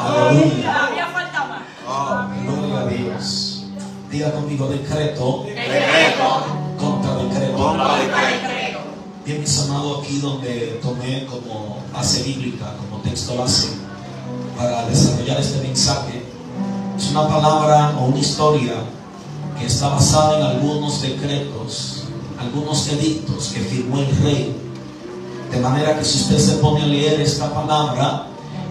Aleluya. Todavía falta más. Gloria a Dios. Diga conmigo: decreto contra decreto. Contra decreto. Bien, mis amados, aquí donde tomé como base bíblica, como texto base para desarrollar este mensaje, es una palabra o una historia que está basada en algunos decretos, algunos edictos que firmó el rey. De manera que si usted se pone a leer esta palabra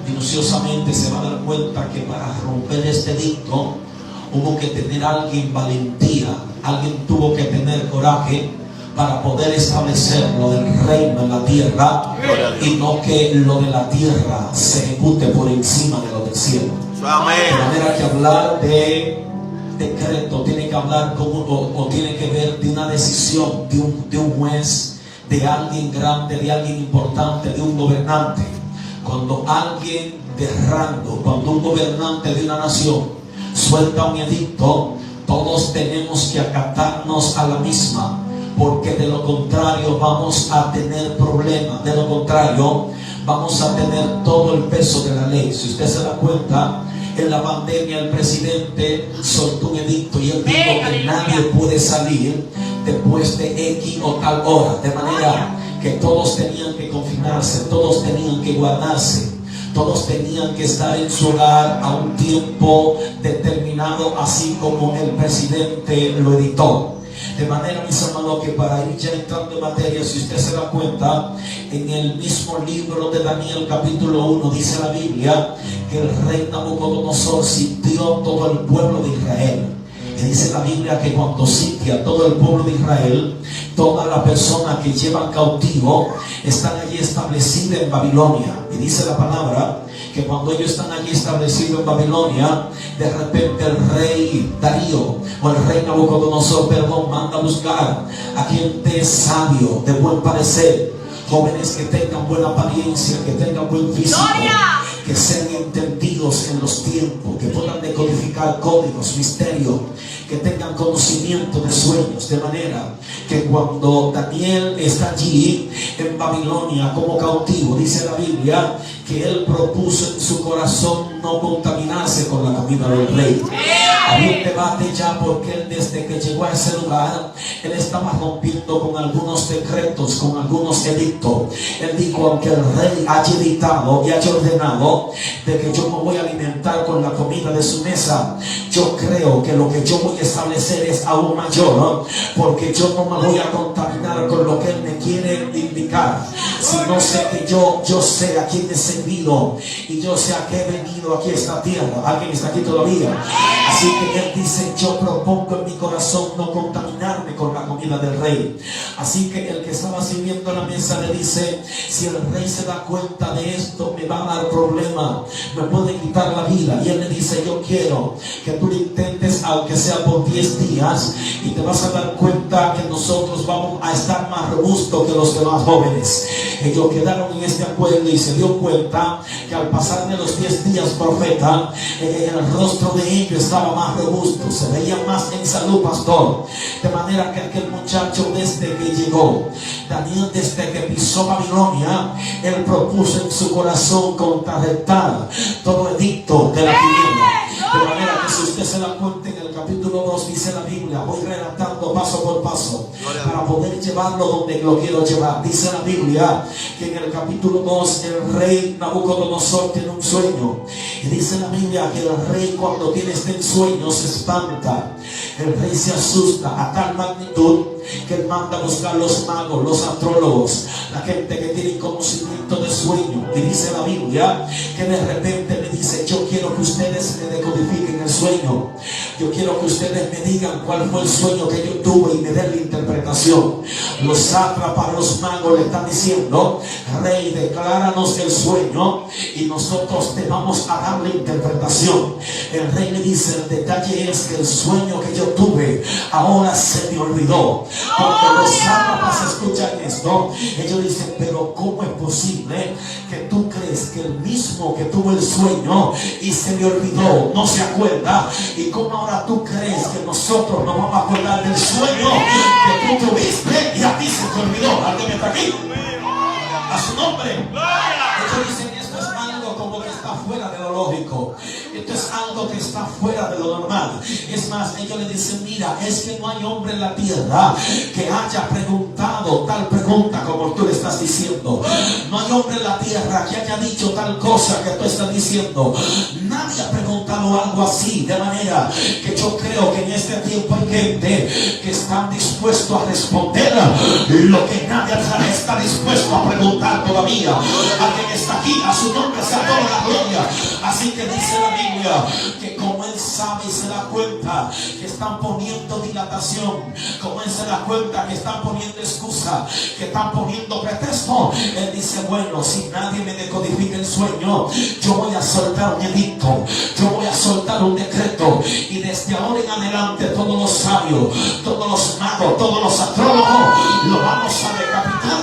minuciosamente, se va a dar cuenta que para romper este edicto hubo que tener alguien valentía, alguien tuvo que tener coraje para poder establecer lo del reino en la tierra, y no que lo de la tierra se ejecute por encima de lo del cielo. De manera que hablar de decreto tiene que hablar o tiene que ver de una decisión de un juez, de alguien grande, de alguien importante, de un gobernante. Cuando alguien de rango, cuando un gobernante de una nación suelta un edicto, todos tenemos que acatarnos a la misma, porque de lo contrario vamos a tener problemas. De lo contrario vamos a tener todo el peso de la ley. Si usted se da cuenta, en la pandemia el presidente soltó un edicto y él dijo que nadie puede salir después de X o tal hora, de manera que todos tenían que confinarse, todos tenían que guardarse, todos tenían que estar en su hogar a un tiempo determinado, así como el presidente lo editó. De manera, mis amados, que para ir ya entrando en materia, si usted se da cuenta, en el mismo libro de Daniel capítulo 1 dice la Biblia que el rey Nabucodonosor sitió todo el pueblo de Israel. Y dice la Biblia que cuando sitia todo el pueblo de Israel, todas las personas que llevan cautivo están allí establecidas en Babilonia. Y dice la palabra que cuando ellos están allí establecidos en Babilonia, de repente el rey Darío, o el rey Nabucodonosor, manda a buscar a gente sabio, de buen parecer, jóvenes que tengan buena apariencia, que tengan buen físico, que sean entendidos en los tiempos, que puedan decodificar códigos, misterios, que tengan conocimiento de sueños. De manera que cuando Daniel está allí en Babilonia como cautivo, dice la Biblia que él propuso en su corazón no contaminarse con la comida del rey. Había un debate ya, porque él, desde que llegó a ese lugar, él estaba rompiendo con algunos decretos, con algunos edictos. Él dijo: aunque el rey haya editado y haya ordenado de que yo me voy a alimentar con la comida de su mesa, yo creo que lo que yo voy a establecer es aún mayor, ¿no? Porque yo no me voy a contaminar con lo que él me quiere indicar, sino sé que yo sé a quién he servido y yo sé a qué he venido aquí a esta tierra. ¿Alguien está aquí todavía? Así que él dice: yo propongo en mi corazón no contaminarme con la comida del rey. Así que el que estaba sirviendo la mesa le dice: si el rey se da cuenta de esto, me va a dar problema, me puede quitar la vida. Y él le dice: yo quiero que tú lo intentes, aunque sea por 10 días, y te vas a dar cuenta que nosotros vamos a estar más robustos que los demás jóvenes. Ellos quedaron en este acuerdo, y se dio cuenta que al pasar de los 10 días, profeta, el rostro de ellos estaba más robusto, se veía más en salud, pastor. De manera que aquel muchacho, desde que llegó, Daniel, desde que pisó Babilonia, él propuso en su corazón contrarrestar todo edicto de la tiniebla. De manera que si usted se da cuenta, en el capítulo 2 dice la Biblia, voy relatando paso por paso para poder llevarlo donde lo quiero llevar. Dice la Biblia que en el capítulo 2 el rey Nabucodonosor tiene un sueño. Y dice la Biblia que el rey, cuando tiene este sueño, se espanta. El rey se asusta a tal magnitud que él manda a buscar los magos, los astrólogos, la gente que tiene conocimiento de sueño. Y dice la Biblia que de repente le dice: yo quiero que ustedes me decodifiquen el sueño, yo quiero que ustedes me digan cuál fue el sueño que yo tuve y me den la interpretación. Los sátrapas, los magos le están diciendo: rey, decláranos el sueño y nosotros te vamos a dar la interpretación. El rey le dice: el detalle es que el sueño que yo tuve ahora se me olvidó. Porque los sátrapas escuchan esto, ellos dicen: pero ¿cómo es posible que tú crees que el mismo que tuvo el sueño y se me olvidó no se acuerda? ¿Y cómo ahora tú crees que nosotros nos vamos a acordar del sueño que tú tuviste y a ti se te olvidó? ¿Alguien está aquí? A su nombre. Ellos dicen: esto es algo como que está fuera de lo tecnológico. Esto es algo que está fuera de lo normal. Es más, ellos le dicen, mira, es que no hay hombre en la tierra que haya preguntado tal pregunta como tú le estás diciendo. No hay hombre en la tierra que haya dicho tal cosa que tú estás diciendo. Nadie ha preguntado algo así. De manera que yo creo que en este tiempo hay gente que está dispuesto a responder lo que nadie está dispuesto a preguntar todavía. Alguien está aquí, a su nombre sea toda la gloria. Así que dice la Biblia que como él sabe y se da cuenta que están poniendo dilatación, como él se da cuenta que están poniendo excusa, que están poniendo pretexto, él dice, bueno, si nadie me decodifica el sueño, yo voy a soltar un edicto, yo voy a soltar un decreto, y desde ahora en adelante todos los sabios, todos los magos, todos los astrólogos lo vamos a decapitar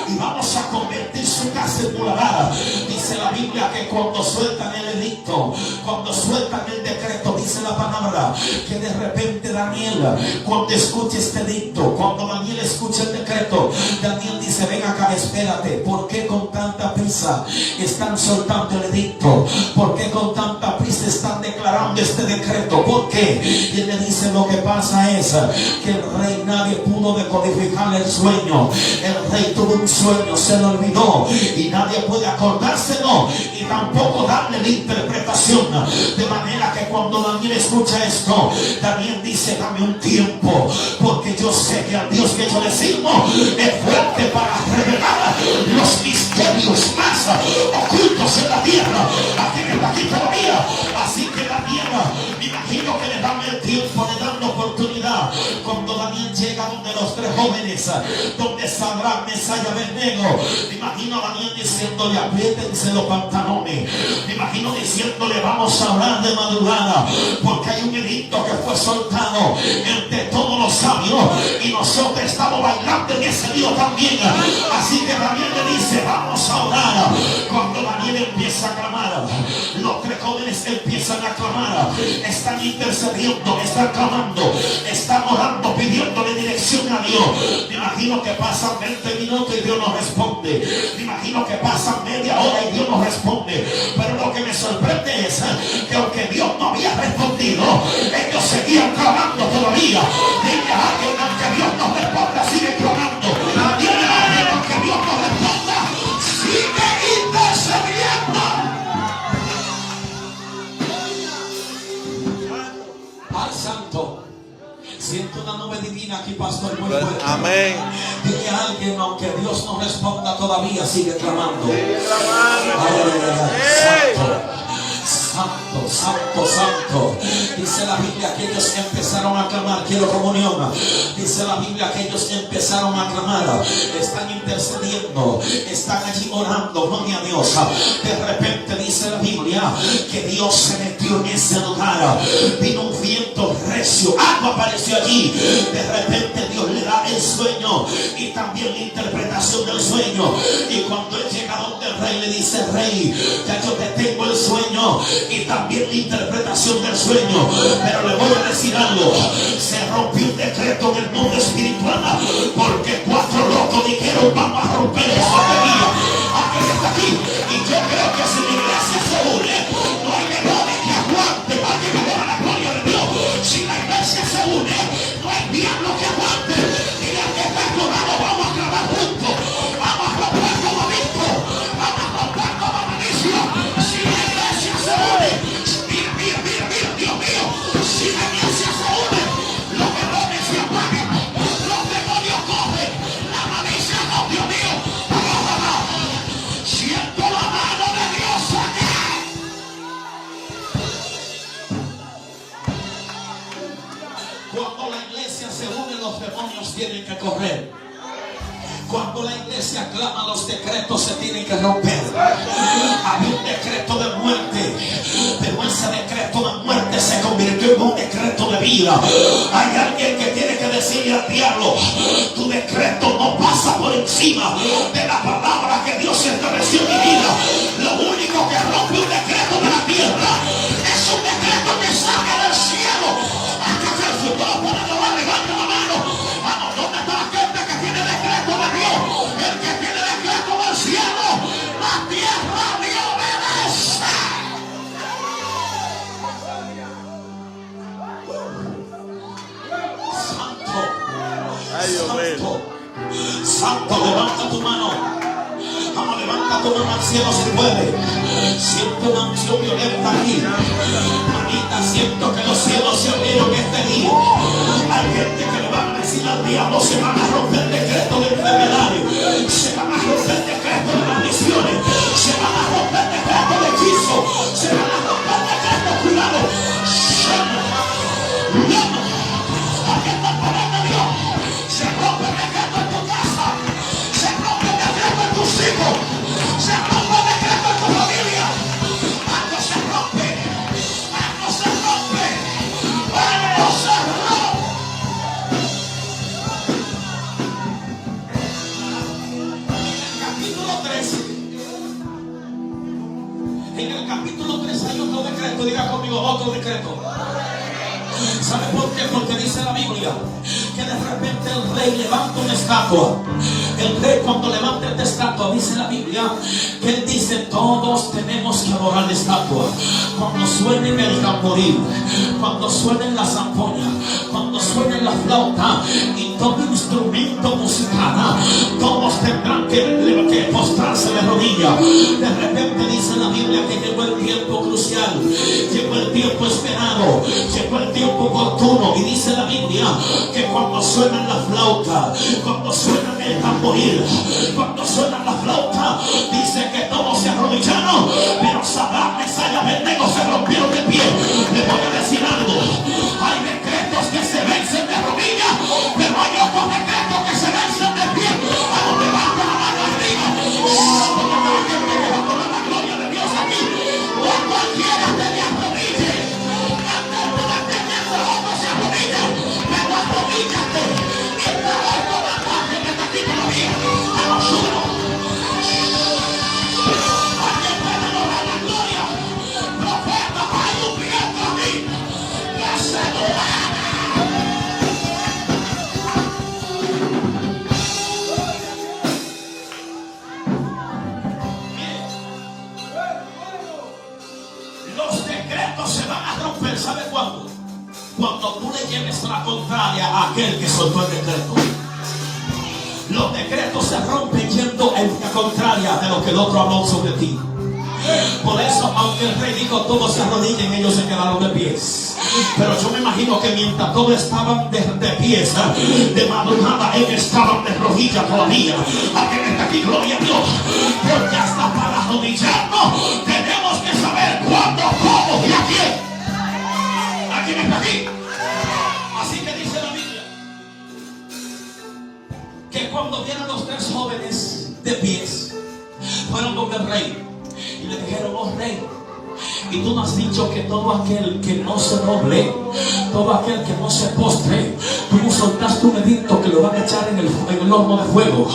y vamos a convertir su casa en muladada. Dice la Biblia que cuando sueltan el edicto, cuando sueltan el decreto, dice la palabra que de repente Daniel, cuando escucha este edicto, cuando Daniel escucha el decreto, Daniel dice, ven acá, espérate, ¿por qué con tanta prisa están soltando el edicto? ¿Por qué con tanta prisa están declarando este decreto? ¿Por qué? Y él le dice, lo que pasa es que el rey nadie pudo decodificar el sueño. El rey tuvo un sueño, se lo olvidó y nadie puede acordárselo y tampoco darle la interpretación. De manera que cuando Daniel escucha esto, Daniel dice, dame un tiempo, porque yo sé que al Dios que yo le sirvo es fuerte para revelar los misterios más ocultos en la tierra. Aquí está aquí todavía. Así que Daniel, me imagino que le dan el tiempo, le dan la oportunidad. Cuando Daniel llega donde los tres jóvenes, donde Sadrach, Mesach y Abednego, me imagino a Daniel diciéndole, apriétense los pantalones. Me imagino diciéndole, vamos a hablar de madrugada, porque hay un edicto que fue soltado entre todos los sabios y nosotros estamos bailando en ese lío también. Así que Daniel le dice, vamos a orar. Cuando Daniel empieza a clamar, los tres jóvenes empiezan a clamar, están intercediendo, están clamando, están orando, pidiéndole dirección a Dios. Me imagino que pasan 20 minutos y Dios no responde. Me imagino que pasan media hora y Dios no responde. Pero lo que me sorprende es que aunque Dios no había respondido, ellos seguían clamando todavía. Dile a alguien, aunque Dios no responda, sigue clamando. Dile a alguien, aunque Dios no responda, sigue intercediendo. Al Santo. Siento una nube divina aquí, pastor, muy fuerte. Amén. Dile a alguien, aunque Dios no responda todavía, sigue clamando. Santo, santo, santo. Dice la Biblia que ellos empezaron a clamar. Quiero comunión. Dice la Biblia que ellos empezaron a clamar. Están intercediendo, están allí orando, gloria a Dios. De repente dice la Biblia que Dios se metió en ese lugar. Vino un viento recio, algo apareció allí. De repente Dios le da el sueño y también la interpretación del sueño. Y cuando él llega donde el rey, le dice, rey, ya yo te tengo el sueño y también la interpretación del sueño, pero le voy a decir algo. Se rompió un decreto en el mundo espiritual, porque 4 locos dijeron, vamos a romper esa teoría. Aquel está aquí, y yo creo que si la iglesia se une, no hay demonios que aguante. Alguien que adora la gloria de Dios. Si la iglesia se une, no hay diablo que aguante. Dile al que está a tu lado, vamos a clavar juntos, vamos a romper como visto, vamos a romper como maldición. Si la iglesia se une, mira, Dios mío, si la iglesia se une, los demonios se apagan, los demonios cogen, la malicia no, Dios mío. Siento la mano de Dios aquí. Cuando la iglesia se une, los demonios tienen que correr. Cuando la iglesia clama, los decretos se tienen que romper. Había un decreto de muerte, pero ese decreto de muerte se convirtió en un decreto de vida. Hay alguien que tiene que decirle al diablo, tu decreto no pasa por encima de la palabra que Dios estableció en mi vida. Lo único que rompe un decreto de la tierra es un decreto que sale del cielo. Hasta que el futuro para no levante la mano. Vamos, ¿dónde está la gente que tiene decreto de Dios? El que tiene decreto del cielo, la tierra le obedece. decreto. Santo, levanta tu mano. Vamos, levanta tu mano al cielo si puede. Siento una unción violenta aquí. Manita, siento que los cielos se abrieron este día. Hay gente que le van a decir al diablo: se van a romper el decreto de enfermedad, se van a romper el decreto de maldiciones, se van a romper el decreto de hechizo, se van a romper el decreto de cuidado. Aquí está el poder de Dios. Se rompe el decreto en tu casa, se rompe el decreto en tus hijos, se rompe el decreto en tu familia. Algo se rompe, algo se rompe, algo se rompe. En el capítulo 3 hay otro decreto. Diga conmigo: otro decreto. ¿Sabe por qué? Porque dice la Biblia que de repente el rey levanta una estatua. El rey, cuando levanta esta estatua, dice la Biblia que él dice: todos tenemos que adorar la estatua. Cuando suenen el tamboril, cuando suenen la zampoña, cuando suene la flauta y todo instrumento musical, todos tendrán que postrarse de rodillas. De repente dice la Biblia que llegó el tiempo crucial, llegó el tiempo esperado, llegó el tiempo oportuno. Y dice la Biblia que cuando suena la flauta, cuando suena el tamboril, cuando suena la flauta, dice que todos se arrodillaron, pero Sadrach, Mesach y Abednego se rompieron de pie. Le voy a decir algo: hay decretos que se vencen de rodillas, pero hay otros decretos que se vencen de pie. A donde levanta la mano arriba, con la gloria de Dios aquí, o cualquiera te le arrodille. Antes de tener ojos se arrodilla, pero arrodíllate y te doy toda la paz que está aquí todavía. A los unos. Alguien puede adorar la gloria. Profeta, hay un viento a mí que se duele. Los decretos se van a romper. ¿Sabe cuándo? Cuando tú le lleves la contraria a aquel que soltó el decreto. Los decretos se rompen yendo en la contraria de lo que el otro habló sobre ti. Por eso, aunque el rey dijo todos se arrodillen, ellos se quedaron de pies. Pero yo me imagino que mientras todos estaban de pies, de madrugada, ellos estaban de rodillas todavía. Aquí está aquí, gloria a Dios. Porque hasta para arrodillarnos tenemos que saber cuándo, cómo y a quién. ¿A quién está aquí? Así que dice la Biblia que cuando vieron los tres jóvenes de pies, fueron donde el rey y le dijeron: oh rey, y tú nos has dicho que todo aquel que no se doble, todo aquel que no se postre, tú soltaste un edicto que lo van a echar en el horno de fuego.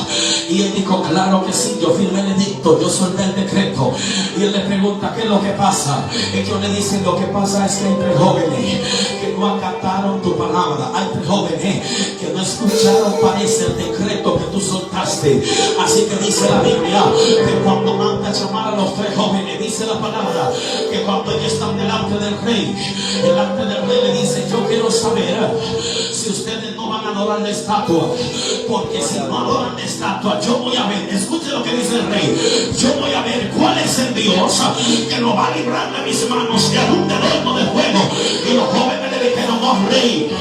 Y él dijo: claro que sí, yo firmé el edicto, yo solté el decreto. Y él le pregunta: ¿qué es lo que pasa? Ellos le dicen: lo que pasa es que hay tres jóvenes que no acataron tu palabra, hay tres jóvenes que no escucharon, parece, el decreto que tú soltaste. Así que dice la Biblia que cuando manda a llamar a los tres jóvenes, dice la palabra que cuando ellos están delante del rey le dice: yo quiero saber si ustedes no van a adorar la estatua, porque si no adoran la estatua, yo voy a ver, escuche lo que dice el rey, yo voy a ver cuál es el Dios que nos va a librar de mis manos de algún horno de fuego. Y los jóvenes le dijeron: oh rey,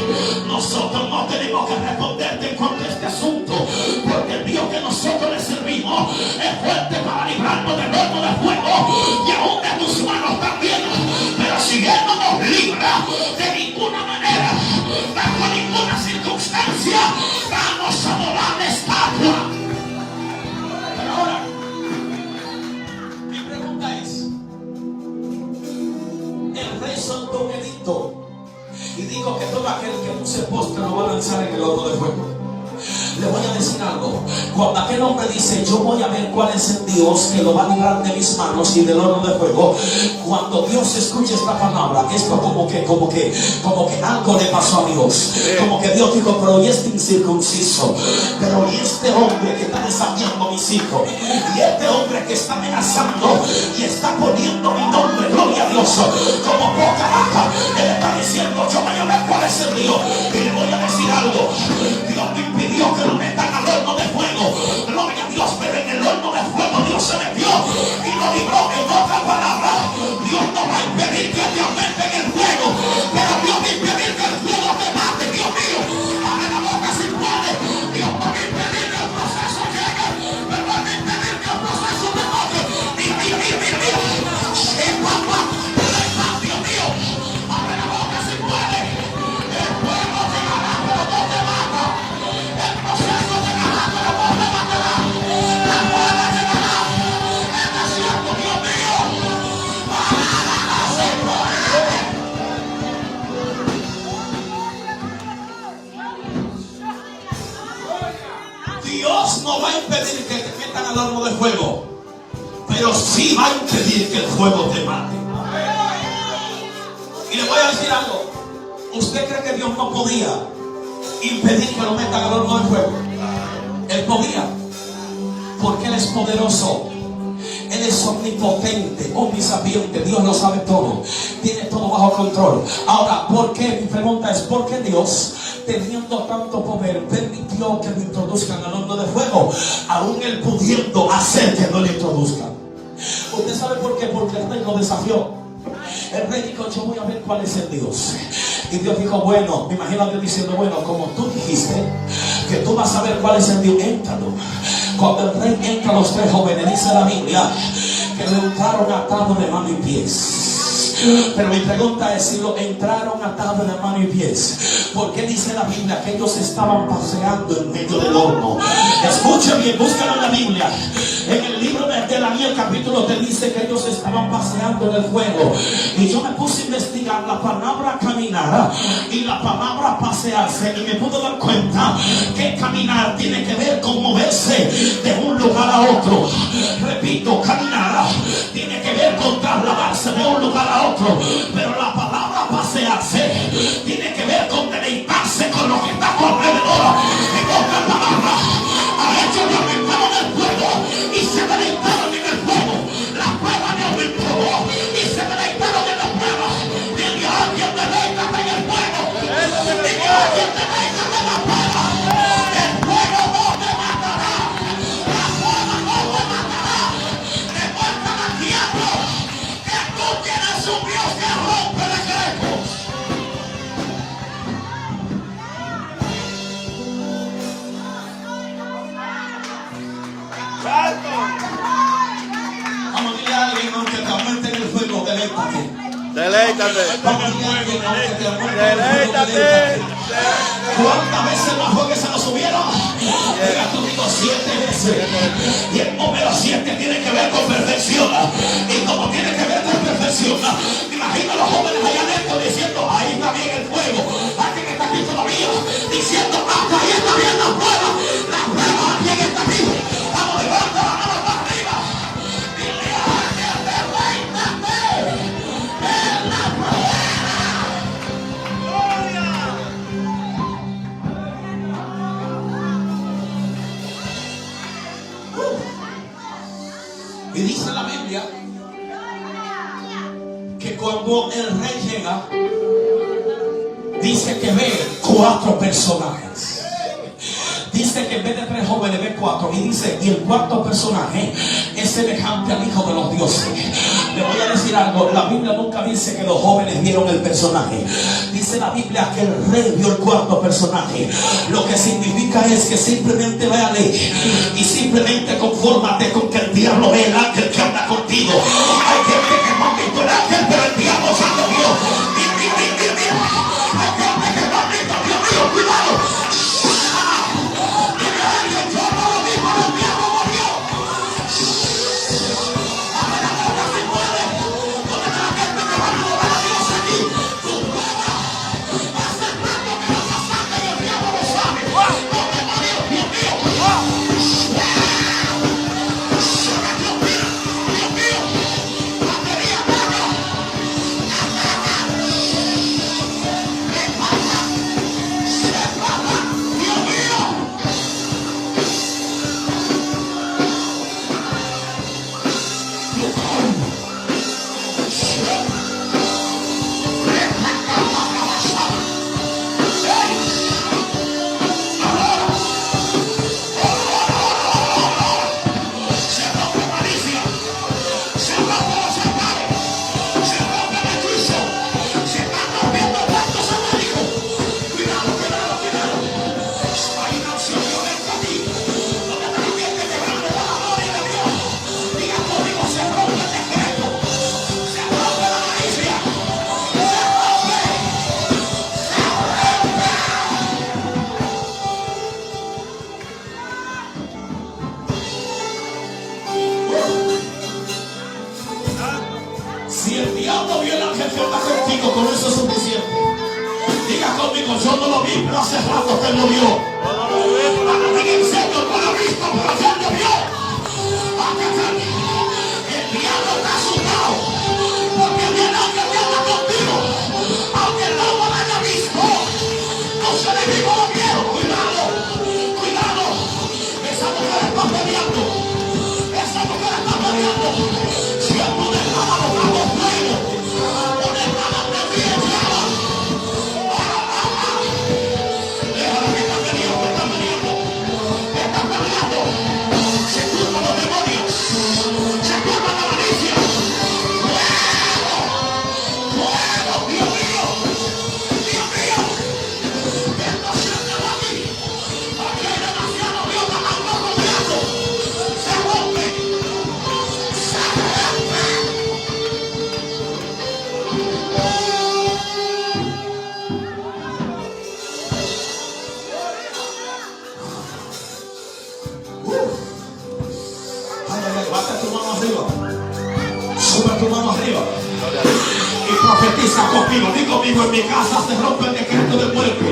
nosotros no tenemos que responderte en cuanto a este asunto, porque el Dios que nosotros le servimos es fuerte para librarnos del horno de fuego y aún de tus manos también. Pero si Él no nos libra de ninguna manera, bajo ninguna circunstancia, vamos a adorar la estatua. Pero ahora, mi pregunta es: el rey soltó un edicto y dijo que todo aquel que no se postre lo va a lanzar en el horno de fuego. Le voy a decir algo: cuando aquel hombre dice: yo voy a ver cuál es el Dios que lo va a librar de mis manos y del horno de fuego, cuando Dios escucha esta palabra, esto como que algo le pasó a Dios. Como que Dios dijo: pero y este incircunciso, pero y este hombre que está desafiando a mis hijos, y este hombre que está amenazando y está poniendo mi nombre, gloria a Dios, como poca baja. Él está diciendo: yo voy a ver cuál es el Dios. Y le voy a decir algo: Dios me impidió que lo meta impedir que te metan al horno de fuego, pero sí va a impedir que el fuego te mate. Y le voy a decir algo. ¿Usted cree que Dios no podía impedir que lo metan al horno de fuego? Él podía, porque Él es poderoso. Él es omnipotente, omnisapiente. Dios lo sabe todo, tiene todo bajo control. Ahora, ¿por qué? Mi pregunta es: ¿por qué Dios, teniendo tanto poder, permitió que lo introduzcan al horno de fuego, aún Él pudiendo hacer que no lo introduzcan? ¿Usted sabe por qué? Porque el rey lo desafió. El rey dijo: yo voy a ver cuál es el Dios. Y Dios dijo: bueno, me imagino a Dios diciendo: bueno, como tú dijiste que tú vas a ver cuál es el Dios, éntralo. Cuando el rey entra, los tres jóvenes, dice la Biblia que lo entraron atados de mano y pies. Pero mi pregunta es: si lo entraron atados de mano y pies, ¿por qué dice la Biblia que ellos estaban paseando en medio del horno? Escucha bien, búscalo en la Biblia. En el libro de Daniel capítulo te dice que ellos estaban paseando en el fuego. Y yo me puse a investigar la palabra caminar y la palabra pasearse, y me pude dar cuenta que caminar tiene que ver con moverse de un lugar a otro. Repito, caminar tiene que ver con trasladarse de un lugar a otro, pero la palabra pasearse tiene que ver con deleitarse con lo que está a tu alrededor. En otras palabras, a ellos lo aventaron en el fuego y se deleitaron en el fuego. La prueba no aumentó y se deleitaron en la prueba. Dile a alguien: deleítate en el fuego. Dile a alguien: deleítate en la prueba. El fuego no te matará. La prueba no te matará. Demuestra al diablo que tú tienes un Dios que rompe decretos. Vamos a decirle a alguien: aunque te aumenten el fuego, deleítate. Deleítate. Vamos a decirle a alguien: aunque te aumenten el fuego, deleítate. ¿Cuántas veces los jueces se lo subieron? Diga conmigo: 7 veces. Y el número 7 tiene que ver con perfección. Y como tiene que ver con perfección, me imagino a los jóvenes allá adentro diciendo: ahí está bien el fuego. Alguien está aquí todavía diciendo: hasta ahí está bien la prueba. La prueba, alguien está aquí. Vamos, levanta la mano para arriba. Dile a alguien: deleítate en la prueba. Y dice la Biblia que cuando el rey llega, dice que ve 4 personajes. Dice que en vez de 3 jóvenes ve 4. Y dice: y el cuarto personaje es semejante al Hijo de los dioses. Le voy a decir algo: la Biblia nunca dice que los jóvenes vieron el personaje. Dice la Biblia que el rey vio el cuarto personaje. Lo que significa es que simplemente véale y simplemente confórmate con que el diablo ve el ángel que anda contigo. Hay gente que no ha visto el ángel, pero el diablo se lo vio. Hay gente que no ha visto, Dios mío, cuidado. Si el diablo vio el ángel que anda contigo, con eso es suficiente. Diga conmigo: yo no lo vi, pero hace rato que lo vio. El Señor no lo ha visto, pero ya lo vio. El diablo está asustado porque viene alguien que habla contigo. Aunque el lobo lo haya visto, no se le vivo lo miedo. Cuidado, cuidado. Esa mujer está peleando. Esa mujer está peleando. Si el poder estaba buscando fuego, poder estaba peleando. Déjala que está peleando, está peleando. Está peleando. Se turban los demonios. Se turban la malicia. ¡Fuego! ¡Dios mío! ¡Dios mío! Esto se acabó aquí. Aquí hay demasiado río para un poco de agua. Se rompe. Se rompe. Ay, ay, ay, bate tu mano arriba. Sube tu mano arriba. Y profetiza conmigo. Di conmigo, en mi casa se rompe el decreto de muerte.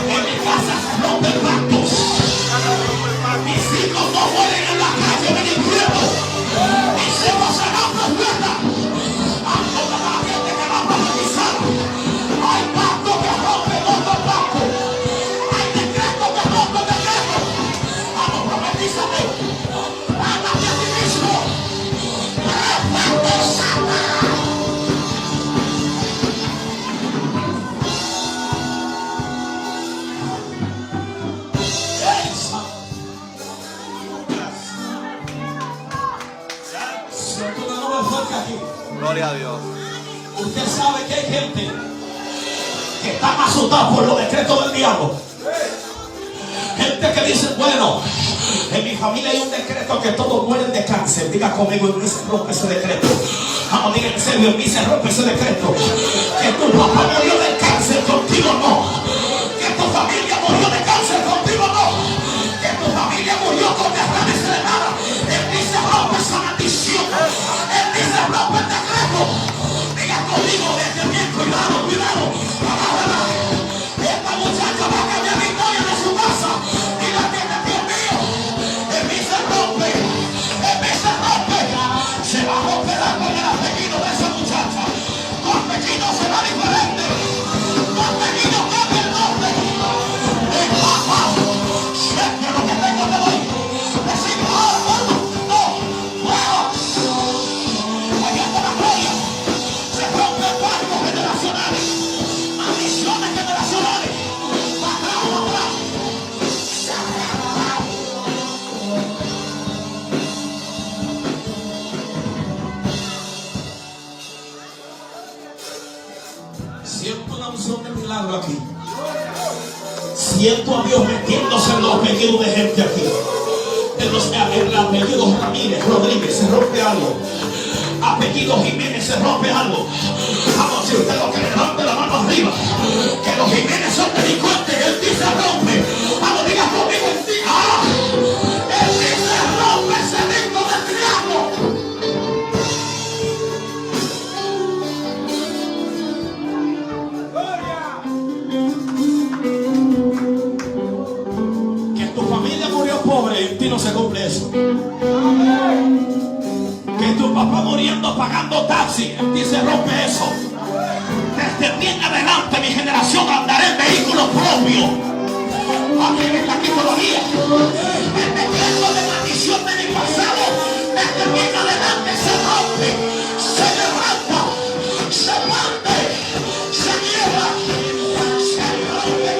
En mi casa se rompen pactos. Mis hijos no mueren en la calle del infierno. Mis hijos serán profetas. A toda la gente que va a profetizar. Hay pactos que rompen otros pactos. Hay decretos que rompen decretos. Vamos, profetízate. Háblate a ti mismo. Profetiza. Siento una nube fuerte aquí. Gloria a Dios. Usted sabe que hay gente que está asustada por los decretos del diablo. Gente que dice, bueno, en mi familia hay un decreto que todos mueren de cáncer. Diga conmigo, en mí se rompe ese decreto. Vamos, diga en serio, en mí se rompe ese decreto. Que tu papá murió de cáncer, contigo no. Que tu familia murió de cáncer, contigo no. Que tu familia murió con derrame cerebral. En mí se rompe esa maldición. En mí se rompe el decreto. Diga conmigo, desde bien, cuidado, cuidado. Esta muchacha va a cambiar la historia de su casa. Y la tiene, Dios mío. En mí se rompe. En mí se rompe. Se va a romper algo en el apellido de esa muchacha. Tu apellido será diferente. Tu apellido cambia el nombre. En papá. Siempre lo que tengo te doy. Decimos ahora, uno, dos, fuego. Allá está la gloria. Se rompe el pacto generacionales. Maldiciones generacionales. Va atrás, va atrás. Siento una unción de milagro aquí. Siento a Dios metiéndose en los apellidos de gente aquí. En el apellido Ramírez, Rodríguez, se rompe algo. Apellido Jiménez, se rompe algo. Vamos, si usted lo que le rompe la mano arriba. Que los Jiménez son delincuentes, el ti se rompe. Vamos, diga conmigo, el ti. ¡Ah! El ti se rompe ese ritmo del diablo. Que tu familia murió pobre, en ti no se cumple eso. Que tu papá muriendo pagando taxi, en ti se rompe eso. Desde bien adelante mi generación andará en vehículos propios. Aquí está aquí todavía. El decreto de maldición de mi pasado, desde bien adelante se rompe, se levanta, se parte, se niega, se rompe.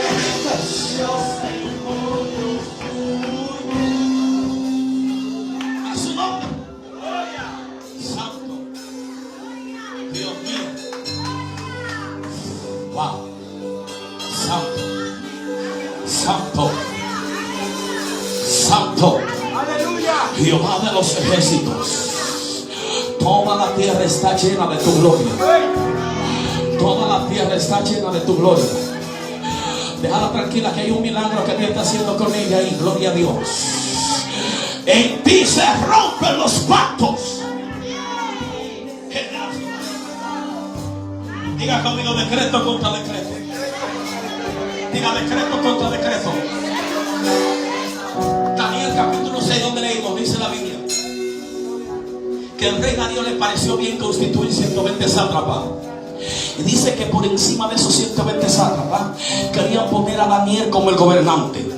A su nombre. Santo. Dios mío. Wow. Santo. Santo. Santo. Aleluya. Jehová de los ejércitos. Toda la tierra está llena de tu gloria. Toda la tierra está llena de tu gloria. Déjala tranquila que hay un milagro que Dios está haciendo con ella y gloria a Dios. En ti se rompen los pactos. Diga conmigo, decreto contra decreto. Diga decreto contra decreto. Daniel capítulo 6, donde leímos, dice la Biblia que el rey Darío le pareció bien constituir 120 sátrapas. Y dice que por encima de esos 120 sátrapas querían poner a Daniel como el gobernante.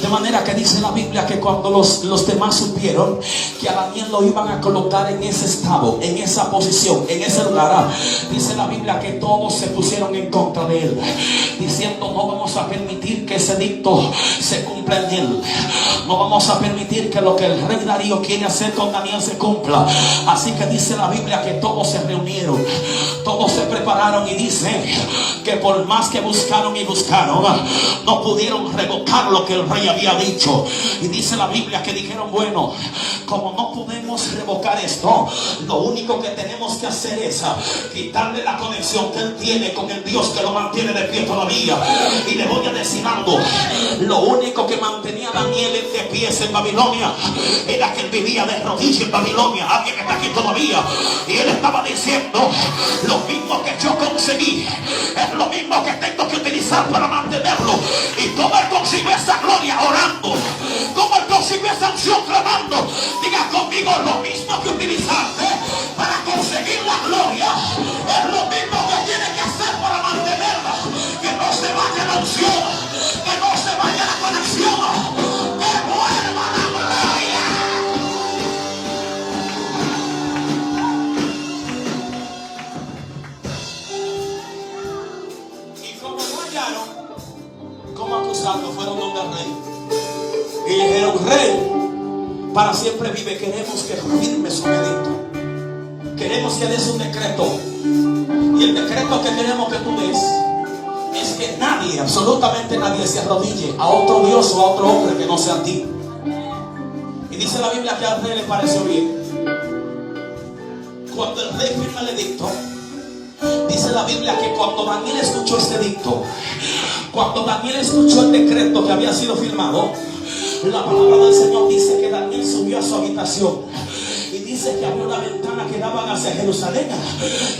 De manera que dice la Biblia que cuando los demás supieron que a Daniel lo iban a colocar en ese estado, en esa posición, en ese lugar, dice la Biblia que todos se pusieron en contra de él, diciendo: no vamos a permitir que ese dicto se cumpla en él. No vamos a permitir que lo que el rey Darío quiere hacer con Daniel se cumpla. Así que dice la Biblia que todos se reunieron, todos se prepararon, y dice que por más que buscaron y buscaron, no pudieron revocar lo que el rey había dicho. Y dice la Biblia que dijeron: bueno, como no podemos revocar esto, lo único que tenemos que hacer es quitarle la conexión que él tiene con el Dios que lo mantiene de pie todavía. Y le voy a decir algo: lo único que mantenía a Daniel de pies en Babilonia era que él vivía de rodillas en Babilonia. Alguien está aquí todavía, y él estaba diciendo: lo mismo que yo conseguí es lo mismo que tengo que utilizar para mantenerlo. Y como él consiguió esa gloria orando, como él consiguió esa unción clamando, diga conmigo: lo mismo que utilizaste para conseguir la gloria es lo mismo que tiene que hacer para mantenerla. Que no se vaya la unción, que no se vaya la conexión, que vuelva la gloria. Y como no hallaron cómo acusarlo, fueron donde el rey y dijeron: rey, para siempre vive, queremos que firme su edicto, queremos que des un decreto, y el decreto que queremos que tú des es que nadie, absolutamente nadie, se arrodille a otro Dios o a otro hombre que no sea a ti. Y dice la Biblia que al rey le pareció bien. Cuando el rey firma el edicto, dice la Biblia que cuando Daniel escuchó este edicto, cuando Daniel escuchó el decreto que había sido firmado, la palabra del Señor dice que Daniel subió a su habitación, y dice que abrió la ventana que daba hacia Jerusalén,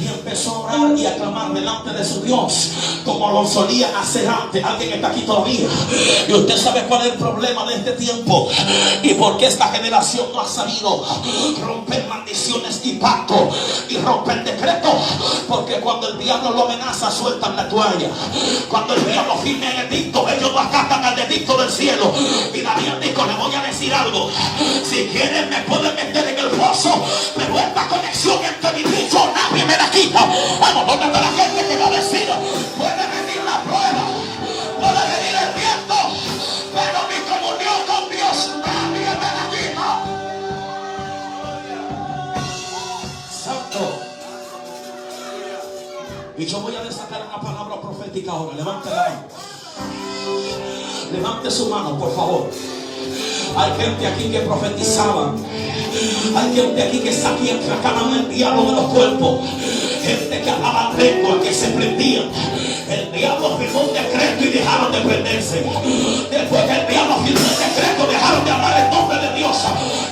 y empezó a orar y a clamar delante de su Dios como lo solía hacer antes. Alguien está aquí todavía, y usted sabe cuál es el problema de este tiempo y por qué esta generación no ha sabido romper maldiciones y pactos y romper decretos. Porque cuando el diablo lo amenaza, sueltan la toalla. Cuando el diablo firme el edicto, ellos no acatan el edicto del cielo. Y Daniel dijo: le voy a decir algo, si quieren me pueden meter en el foso, pero esta conexión entre mi dicho nadie me la quita. Vamos, ¿dónde está la gente que va a decir? Puede venir la prueba, puede venir el viento, pero mi comunión con Dios nadie me la quita. Santo. Y yo voy a desatar una palabra profética ahora. Levante la mano. Levante su mano, por favor. Hay gente aquí que profetizaba. Hay gente aquí que sabía que sacaban el diablo de los cuerpos. Gente que hablaba lengua, que se prendían. El diablo firmó un decreto y dejaron de prenderse. Después que el diablo firmó el decreto, dejaron de hablar el nombre de Dios.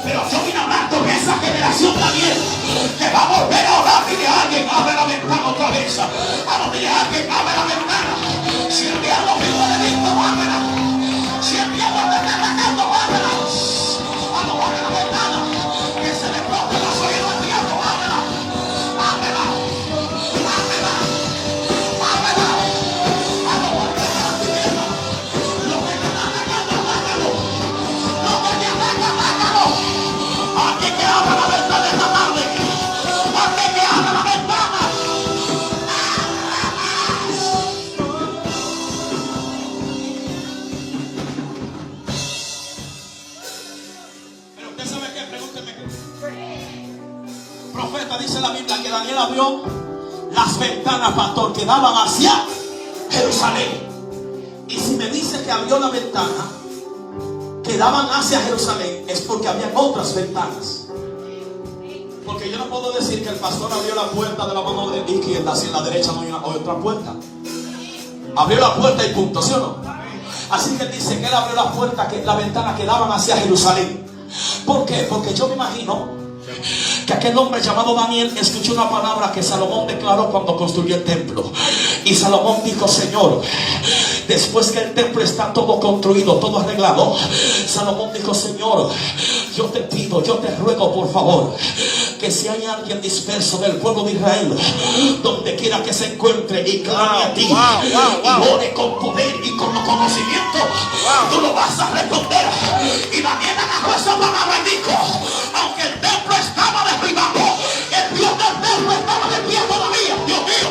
Pero yo vine a hablar con esa generación Daniel, que va a volver a orar. Dile a alguien: abre la ventana otra vez. Vamos, dile a alguien: abre la ventana. Si el diablo firmó el edicto, ábrela. Si el diablo te está atacando, ábrela. Vamos, abre la ventana. Que se le explote los oídos al diablo. Ábrela. Ábrela. Ábrela. Ábrela. Vamos, vuelve a la tierra. Lo que te está atacando, atácalo. Lo que te ataca, atácalo. Aquí que abra la ventana esta tarde. Aquí que abra la ventana. Pero usted sabe qué, pregúnteme qué. Profeta, dice la Biblia que Daniel abrió las ventanas, pastor, que daban hacia Jerusalén. Y si me dice que abrió la ventana que daban hacia Jerusalén, es porque había otras ventanas. Porque yo no puedo decir que el pastor abrió la puerta de la mano de izquierda, si en la derecha no hay otra puerta. Abrió la puerta y punto, ¿sí o no? Así que él dice que él abrió la puerta, la ventana que daban hacia Jerusalén. ¿Por qué? Porque yo me imagino que aquel hombre llamado Daniel escuchó una palabra que Salomón declaró cuando construyó el templo. Y Salomón dijo: Señor, Después que el templo está todo construido, todo arreglado, Salomón dijo: Señor, yo te pido, yo te ruego por favor, que si hay alguien disperso del pueblo de Israel, donde quiera que se encuentre y clame a ti, y ore con poder y con conocimiento, tú lo vas a responder. Y Daniel agarró esa palabra y dijo: aunque el templo estaba derribado, el Dios del templo estaba de pie todavía. Dios mío,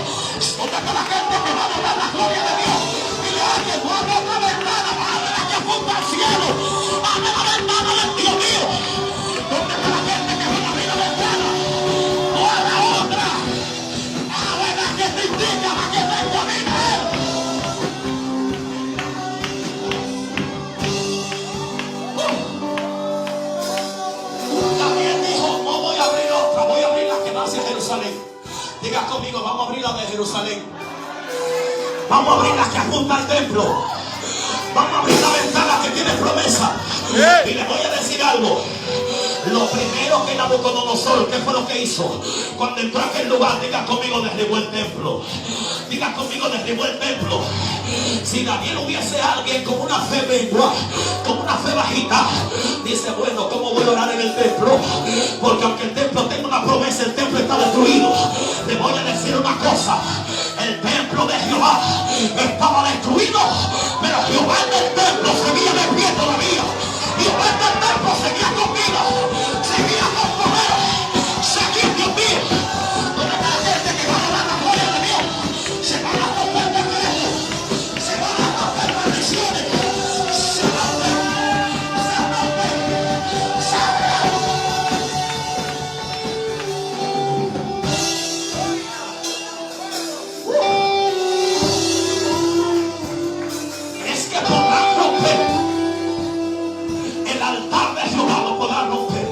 ¿dónde está la gente que va a adorar la gloria de Dios? Dile a alguien: tú abre la ventana, abre la que apunta al cielo, abre la ventana del Dios mío. ¿Dónde está la gente que va a abrir la ventana? No a la otra, abre la que te indica, la que te encamina. También dijo: no voy a abrir otra, voy a abrir la que va hacia Jerusalén. Diga conmigo: vamos a abrir la de Jerusalén. Vamos a abrir la que apunta al templo. Vamos a abrir la ventana que tiene promesa. Y le voy a decir algo. Lo primero que Nabucodonosor, ¿qué fue lo que hizo? Cuando entró a aquel lugar, diga conmigo: derribó el templo. Diga conmigo: derribó el templo. Si Daniel hubiese alguien con una fe menguada, con una fe bajita, dice: bueno, ¿cómo voy a orar en el templo? Porque aunque el templo tenga una promesa, el templo está destruido. Le voy a decir una cosa: el templo de Jehová estaba destruido, pero Jehová en el templo seguía de pie todavía. Jehová en el templo seguía con vida, seguía con poder, seguía Dios mío. ¿Dónde está la gente que va a dar la gloria de Dios? Se van a romper decretos, se van a romper maldiciones, se rompen, se rompen, se rompen. Es que podrán romper el altar de Jehová, lo podrán romper,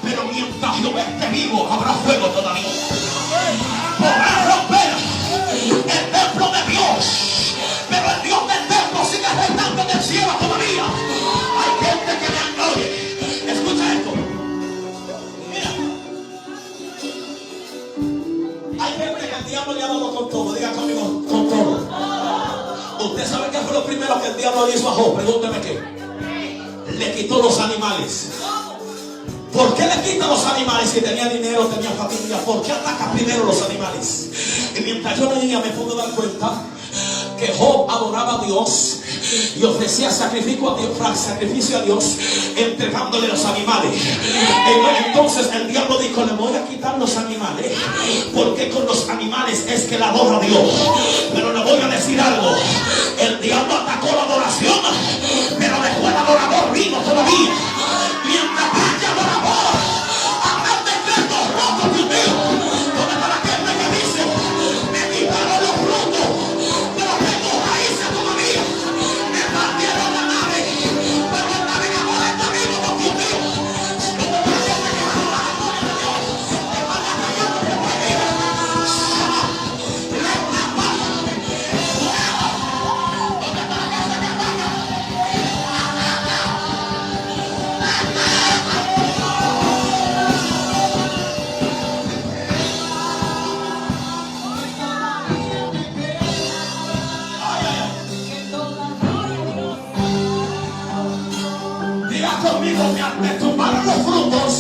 pero mientras Jehová esté vivo habrá fuego todavía. Podrán romper el templo de Dios, pero el Dios del templo sigue reinando en el cielo todavía. Hay gente que le oye, escucha esto. Mira, hay gente que el diablo le ha dado con todo. Diga conmigo: con todo. ¿Usted sabe qué fue lo primero que el diablo le hizo a Job? Pregúnteme qué. Le quitó los animales. ¿Por qué le quita los animales? Si tenía dinero, tenía familia. ¿Por qué ataca primero los animales? Y mientras yo leía me pude dar cuenta que Job adoraba a Dios y ofrecía sacrificio a Dios, entregándole los animales. Entonces el diablo dijo: le voy a quitar los animales, porque con los animales es que la adora a Dios. Pero le voy a decir algo: el diablo atacó la adoración, pero dejó el adorador vivo todavía. Mientras haya adorador, habrá decretos rotos, Dios mío. ¿Dónde está la gente que dice: me quitaron los frutos, pero tengo raíces todavía? Me partieron la nave, pero el navegador está vivo, Dios mío. ¿Dónde está la gente que va a adorar la gloria de Dios? Que vaya cayendo que fue viva. ¿Dónde está la gente que vaya? Diga conmigo: me tumbaron los frutos,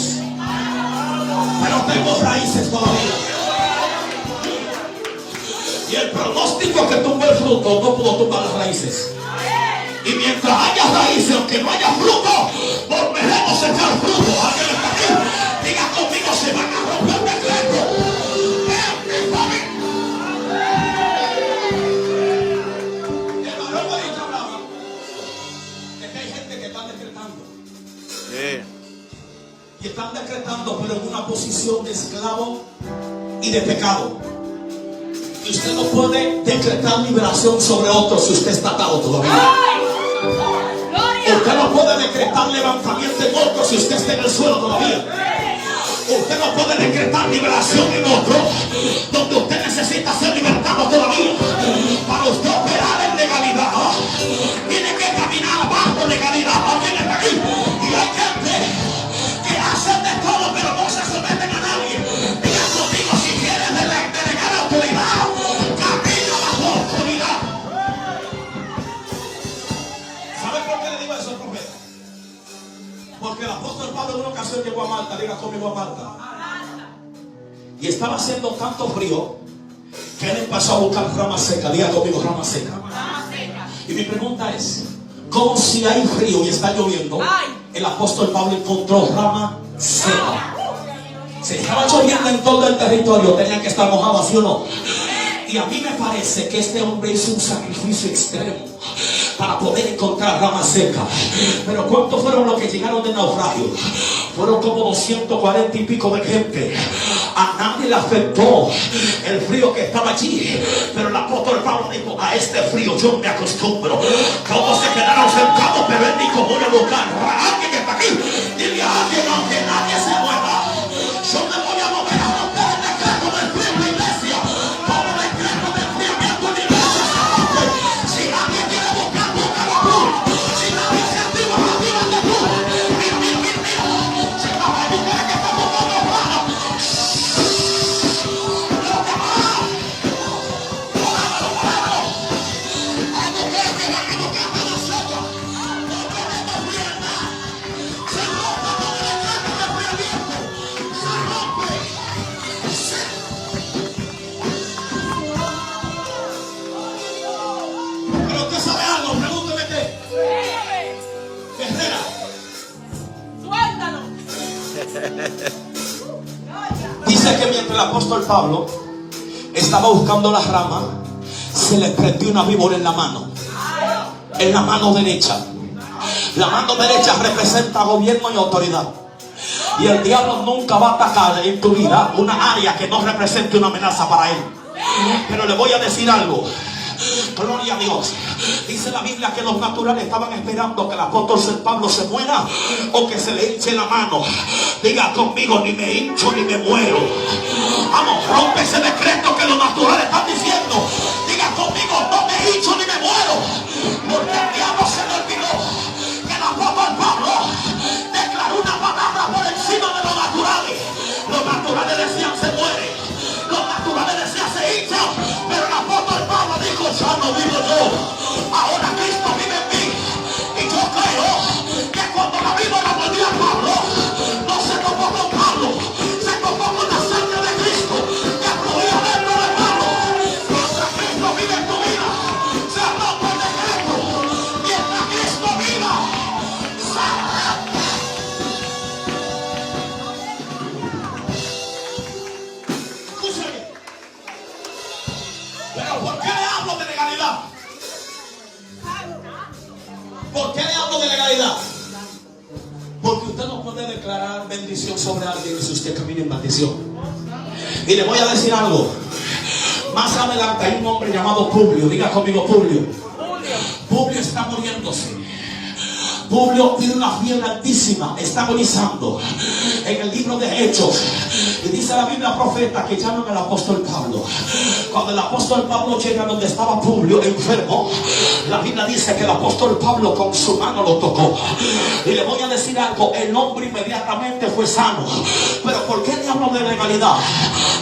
pero tengo raíces todavía. Y el pronóstico que tumbó el fruto no pudo tumbar las raíces. Y mientras haya raíces, aunque no haya fruto, volveremos a echar fruto. ¿Alguien está aquí? Diga conmigo: se van a romper decretos. El varón ahorita hablaba de que hay gente que está decretando. Y están decretando, pero en una posición de esclavo y de pecado. Y usted no puede decretar liberación sobre otros si usted está atado todavía. Usted no puede decretar levantamiento en otros si usted está en el suelo todavía. Usted no puede decretar liberación en otro donde usted necesita ser libertado todavía. Para usted operar en legalidad, tiene que caminar bajo legalidad. ¿Alguien está aquí? Y hay gente que hacen de todo, pero no se someten a nadie. Diga conmigo: si quieres delegar autoridad, camina bajo autoridad. Marta, diga conmigo a Marta. Y estaba haciendo tanto frío que él empezó a buscar rama seca. Diga conmigo, rama seca. Y mi pregunta es, ¿cómo si hay frío y está lloviendo, el apóstol Pablo encontró rama seca? Si estaba lloviendo en todo el territorio, tenía que estar mojado, ¿sí o no? Y a mí me parece que este hombre hizo un sacrificio extremo para poder encontrar rama seca. Pero ¿cuántos fueron los que llegaron de naufragio? Fueron como 240 y pico de gente. A nadie le afectó el frío que estaba allí. Pero el apóstol Pablo dijo, a este frío yo me acostumbro. Todos se quedaron sentados, pero él dijo, voy a buscar a alguien que está aquí. Dile a alguien, aunque nadie se mueva, yo me voy a mover a romper el decreto del frío en la iglesia. Todo decreto del enfriamiento en la iglesia se rompe. Si alguien quiere buscar, búscalo tú. Si nadie se activa, actívate tú. Mira, mira, mira, mira. Si no hay mujeres que están buscando rama, lo que va. Hay mujeres que van a buscar rama seca. No queremos frialdad. Se rompe todo el decreto del enfriamiento. Se rompe. Pero usted sabe algo, pregúnteme qué. Guerrera. Suéltalo. Dice que mientras el apóstol Pablo estaba buscando las ramas, se le prendió una víbora en la mano derecha. La mano derecha representa gobierno y autoridad. Y el diablo nunca va a atacar en tu vida una área que no represente una amenaza para él. Pero le voy a decir algo. Gloria a Dios. Dice la Biblia que los naturales estaban esperando que el apóstol Pablo se muera o que se le hinche la mano. Diga conmigo, ni me hincho ni me muero. Vamos, rompe ese decreto que los naturales están diciendo. Diga conmigo, no me hincho ni me muero. Porque el diablo se le olvidó que el apóstol Pablo declaró una palabra por encima de los naturales. Los naturales decían se muere. Los naturales decían se hincha. Pero el apóstol Pablo dijo, ya no vivo yo. Ahora Cristo vive en mí. Y yo creo que cuando la víbora volvió a Pablo, no se topó con Pablo, se topó con la sangre de Cristo que fluía dentro de Pablo. Mientras Cristo vive en tu vida, se rompe el decreto. Mientras Cristo viva, se rompe. Escúchame. Pero ¿por qué le hablo de legalidad? ¿Por qué le hablo de legalidad? Porque usted no puede declarar bendición sobre alguien si usted camina en maldición. Y le voy a decir algo. Más adelante hay un hombre llamado Publio. Diga conmigo, Publio. Publio está muriéndose. Publio tiene una fiebre altísima, está agonizando. En el libro de Hechos, y dice la Biblia profeta que llaman al apóstol Pablo. Cuando el apóstol Pablo llega donde estaba Publio enfermo, la Biblia dice que el apóstol Pablo con su mano lo tocó. Y le voy a decir algo, el hombre inmediatamente fue sano. Pero ¿por qué le hablo de legalidad?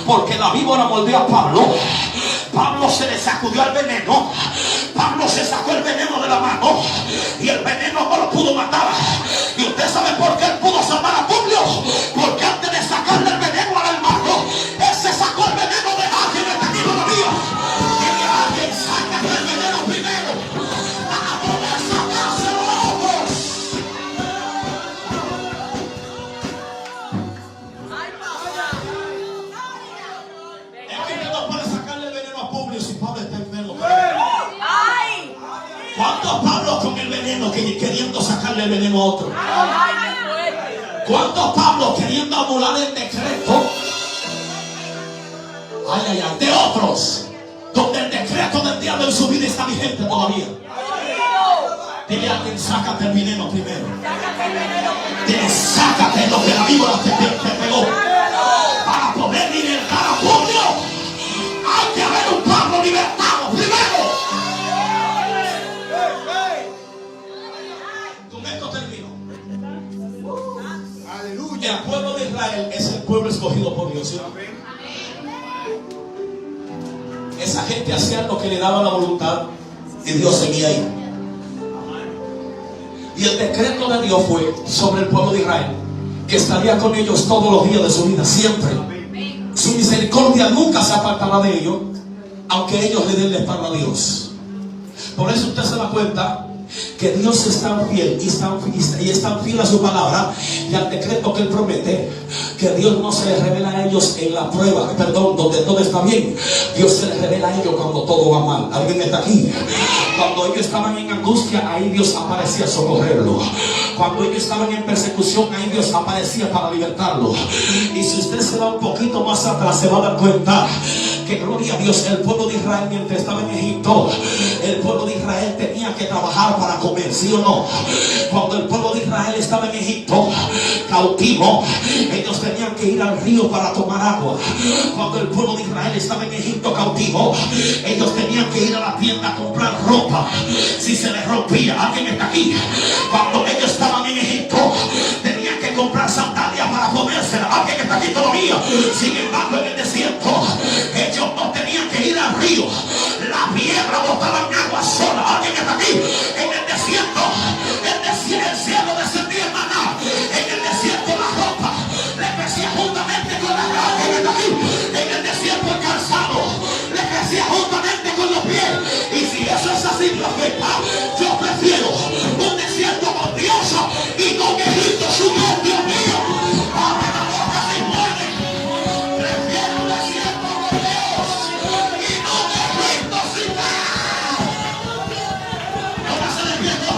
Porque la víbora mordió a Pablo. Pablo se le sacudió el veneno. Pablo se sacó el veneno de la mano y el veneno no lo pudo matar. Y usted sabe por qué él pudo salvar a Publio. Porque antes de sacarle el veneno al hermano, él se sacó el veneno de alguien que tenía todavía. Y que alguien saca el veneno primero para poder sacárselo a otros. Es que usted no puede sacarle el veneno a Publio si Pablo está enfermo. ¿Cuántos Pablos con el veneno queriendo sacarle el veneno a otro? ¿Cuántos Pablos queriendo anular el decreto? Ay, ay, ay, de otros, donde el decreto del diablo en su vida está vigente todavía. Dile a alguien, sácate el veneno primero. Dile, sácate lo que la víbora te pegó. Para poder libertar a Publio, hay que haber un Pablo libertado primero. El pueblo de Israel es el pueblo escogido por Dios, ¿sí? Esa gente hacía lo que le daba la voluntad y Dios seguía ahí. Y el decreto de Dios fue sobre el pueblo de Israel que estaría con ellos todos los días de su vida, siempre. Su misericordia nunca se apartará de ellos, aunque ellos le den la espalda a Dios. Por eso usted se da cuenta que Dios es tan fiel y es tan fiel a su palabra y al decreto que Él promete, que Dios no se les revela a ellos en la prueba, donde todo está bien. Dios se les revela a ellos cuando todo va mal. ¿Alguien está aquí? Cuando ellos estaban en angustia, ahí Dios aparecía a socorrerlo. Cuando ellos estaban en persecución, ahí Dios aparecía para libertarlo. Y si usted se va un poquito más atrás, se va a dar cuenta que, gloria a Dios, el pueblo de Israel, mientras estaba en Egipto, el pueblo de Israel tenía que trabajar para comer, ¿sí o no? Cuando el pueblo de Israel estaba en Egipto cautivo, ellos tenían que ir al río para tomar agua. Cuando el pueblo de Israel estaba en Egipto cautivo, ellos tenían que ir a la tienda a comprar ropa. Si se les rompía, alguien está aquí. Cuando ellos estaban en Egipto, tenían que comprar sandalias para ponérselas. Alguien está aquí todavía. Sin embargo, en el desierto, ellos no tenían que ir al río. La piedra botaba agua sola. Alguien está aquí. En el desierto, el cielo descendía en maná. En el desierto la ropa le crecía juntamente con la carne. Alguien está aquí. En el desierto el calzado le crecía juntamente con los pies. Y si eso es así, profeta, yo prefiero un desierto con Dios y con Egipto su Dios mío. Abre la boca si puede. Prefiero un desierto con Dios y no un Egipto sin nada. Ahora se despierta.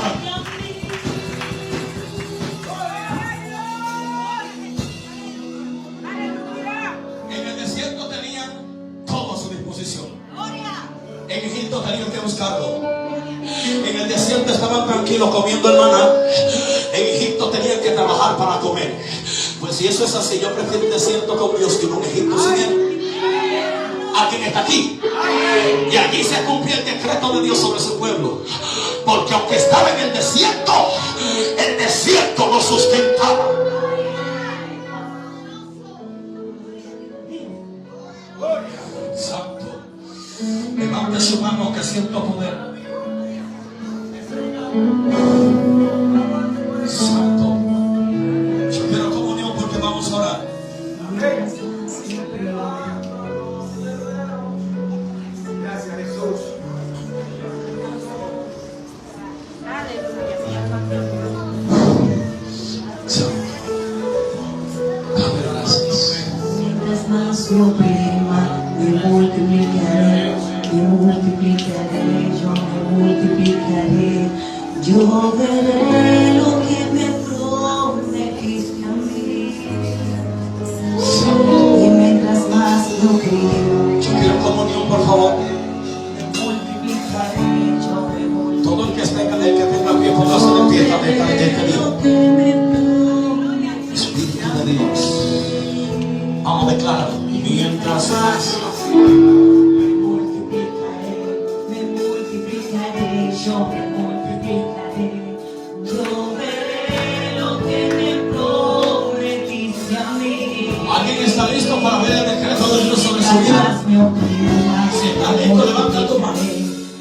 En el desierto tenían todo a su disposición. En Egipto tenían que buscarlo. En el desierto estaban tranquilos comiendo el maná. En Egipto tenían que trabajar para comer. Pues si eso es así, yo prefiero un desierto con Dios que un Egipto sin Él. ¿Alguien está aquí? Y allí se cumplió el decreto de Dios sobre su pueblo. Porque aunque estaba en el desierto lo sustentaba. Santo. Levante su mano que siento poder. Santo. Yo quiero comunión porque vamos a orar. Gracias, Jesús. Mientras más me oprima, me multiplicaré, yo me multiplicaré, yo veré lo que me prometiste a mí. Y mientras más me oprima, Yo quiero comunión, por favor. me multiplicaré, yo me multiplicaré. Todo el que tenga pie, póngase de pie también para que esté bien. Espíritu de Dios. Vamos a declararlo. Mientras más yo me multiplicaré, yo veré lo que me prometiste a mí. ¿alguien está listo para ver el decreto de Dios sobre su vida? Si está listo, levanta tu mano.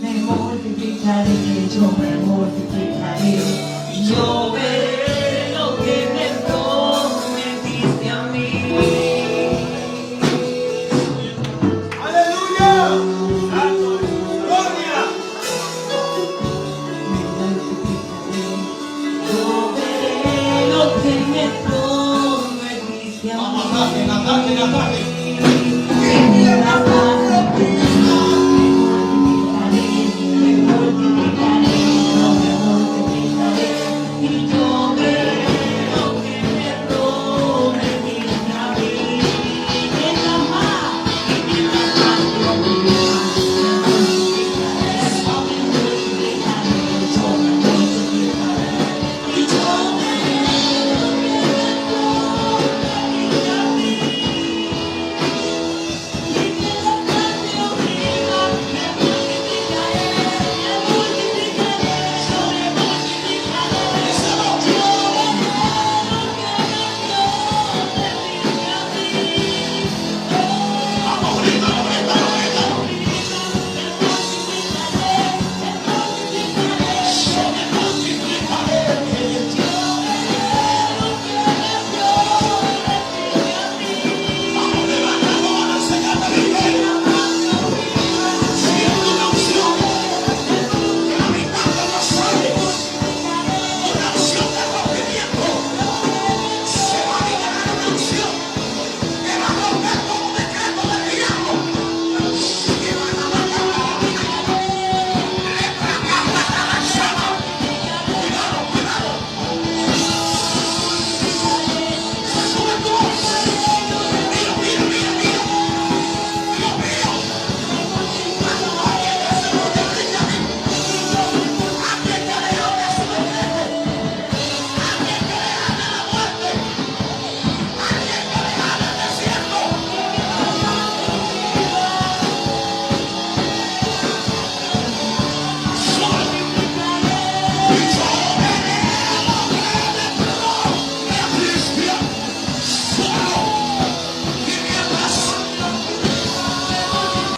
Me multiplicaré, yo me multiplicaré, yo veré lo que me prometiste a mí. ¡Aleluya! ¡Gloria! Yo veré lo que me prometiste a mí. Vamos, ataquen. Mientras